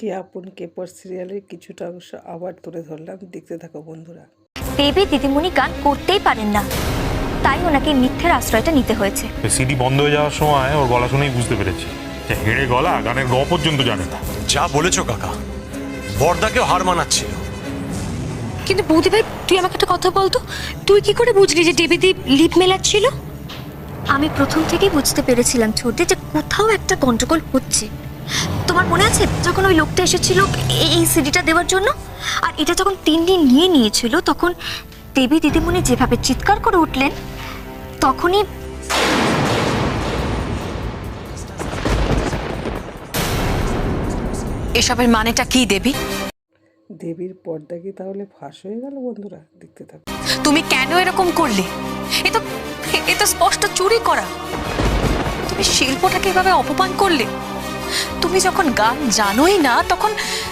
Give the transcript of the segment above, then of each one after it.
কে আপন কে পর সিরিয়ালের কিছুটা অংশ আবার তুলে ধরলাম, দেখতে থাকো বন্ধুরা। দেবী দিদিমণি গান করতেই পারেন না, তাই ওনাকে মিথ্যের আশ্রয়টা নিতে হয়েছে। সিডি বন্ধ হয়ে যাওয়ার সময় ওর গলা শুনেই বুঝতে পেরেছি যে হেড়ে গলা গানের গ পর্যন্ত জানে না। যা বলেছো কাকা, বর্দাকেও হার মানাচ্ছিল। কিন্তু বৌদি ভাই, তুই আমাকে একটা কথা বলতো, তুই কি করে বুঝলি যে দেবীদি লিপ মেলাচ্ছিল? আমি প্রথম থেকেই বুঝতে পেরেছিলাম ছোটে যে কোথাও একটা গন্ডগোল হচ্ছে। তোমার মনে আছে যখন ওই লোকটা এসেছিল এই সিডিটা দেওয়ার জন্য, আর এটা যখন 3 দিন নিয়ে নিয়েছিল, তখন দেবী দিদিমণি যেভাবে চিৎকার করে উঠলেন, তখনই এসবের মানেটা কি দেবী? দেবীর পর্দা কি তাহলে ফাঁস হয়ে গেল? বন্ধুরা দেখতে থাকো। তুমি কেন এরকম করলে? এ তো স্পষ্ট চুরি করা। তুমি শিল্পটাকে এভাবে অপমান করলে। তুমি যখন গান জানোই না, তখন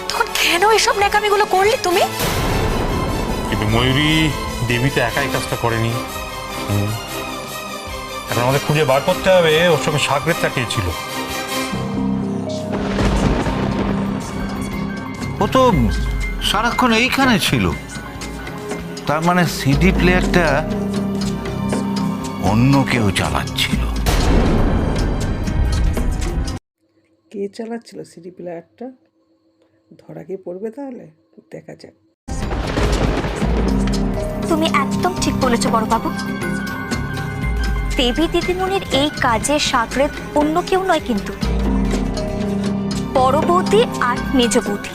তখন কেন এসব ন্যাকামিগুলো করলে তুমি? কিন্তু ময়ূরী, দেবী তো একাই কাজটা করেনি। এখন আমাদের খুঁজে বার করতে হবে ওর সঙ্গে সাগরেদটা কে ছিল। ও তো সারাক্ষণ এইখানে ছিল। তার মানে সিডি প্লেয়ারটা অন্য কেউ চালাচ্ছিল। কে চালাচ্ছিল সিডি প্লেয়ারটা? ধরা কি পড়বে তাহলে? দেখা যাক। তুমি একদম ঠিক বলেছো বড়বাবু। দেবী দিদিমণির এই কাজে সাগরেদ অন্য কেউ নয়, কিন্তু বড় বৌদি আর মেজ বৌদি।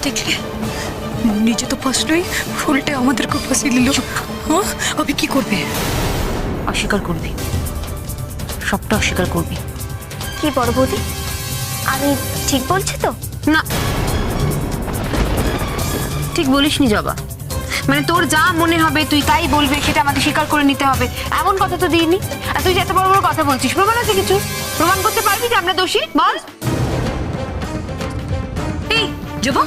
দেখলে, নিজে তো ফাঁসলোই, উল্টে আমাদেরকে ফাঁসিয়ে নিল। হ্যাঁ, আমি কি করবে? অস্বীকার করবি, সবটা অস্বীকার করবি। কি বড় বৌদি, আমি ঠিক বলছি তো? না, ঠিক বলিসনি জবা। মানে তোর যা মনে হবে তুই তাই বলবে, সেটা আমাদের স্বীকার করে নিতে হবে, এমন কথা তো দিইনি। আর তুই যে এত বড় বড় কথা বলছিস, প্রমাণ আছে কিছু? প্রমাণ করতে পারবি যে আমরা দোষী? বল। এই জবা,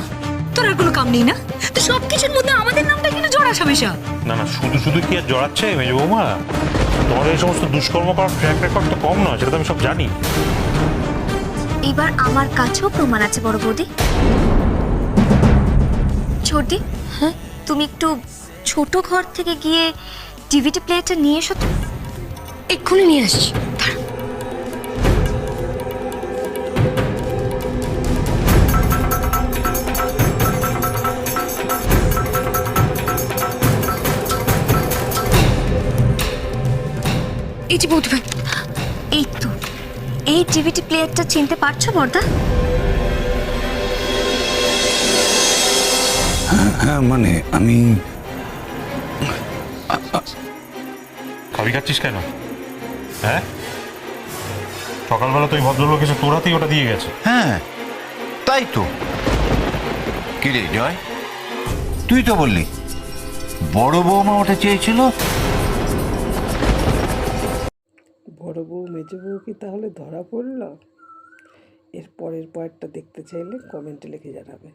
তোর আর কোনো কাম নেই না? তুই সবকিছুর মধ্যে আমাদের নামটা কিনা জড়াস হামেশা। না না, শুধু শুধু কি আর জড়াচ্ছে মেজ বৌমা? তোমার এই সমস্ত দুষ্কর্ম করার ট্র্যাক রেকর্ড তো কম নয়, সেটা তো আমি সব জানি। এবার আমার কাছেও প্রমাণ আছে বড় বৌদি। ছোটি, হ্যাঁ, তুমি একটু ছোট ঘর থেকে গিয়ে ডিভিডি প্লেয়ারটা নিয়ে এসো তো। এক্ষুনি নিয়ে আসছি। এই যে বৌদি ভাই, এই তো, এই ডিভিডি প্লেয়ারটা চিনতে পারছো বর্দা? হ্যাঁ, মানে আমি খাবি খাচ্ছিস কেন? হ্যাঁ, সকালবেলা তো ওই ভদ্রলোক এসে তোর হাতেই ওটা দিয়ে গেছে। হ্যাঁ, তাই তো। কি রে জয়, তুই তো বললি বড় বৌমা ওটা চেয়েছিল। বড় বউ মেজ বউ কি তাহলে ধরা পড়ল? এর পরের পার্টটা দেখতে চাইলে কমেন্টে লিখে জানাবে।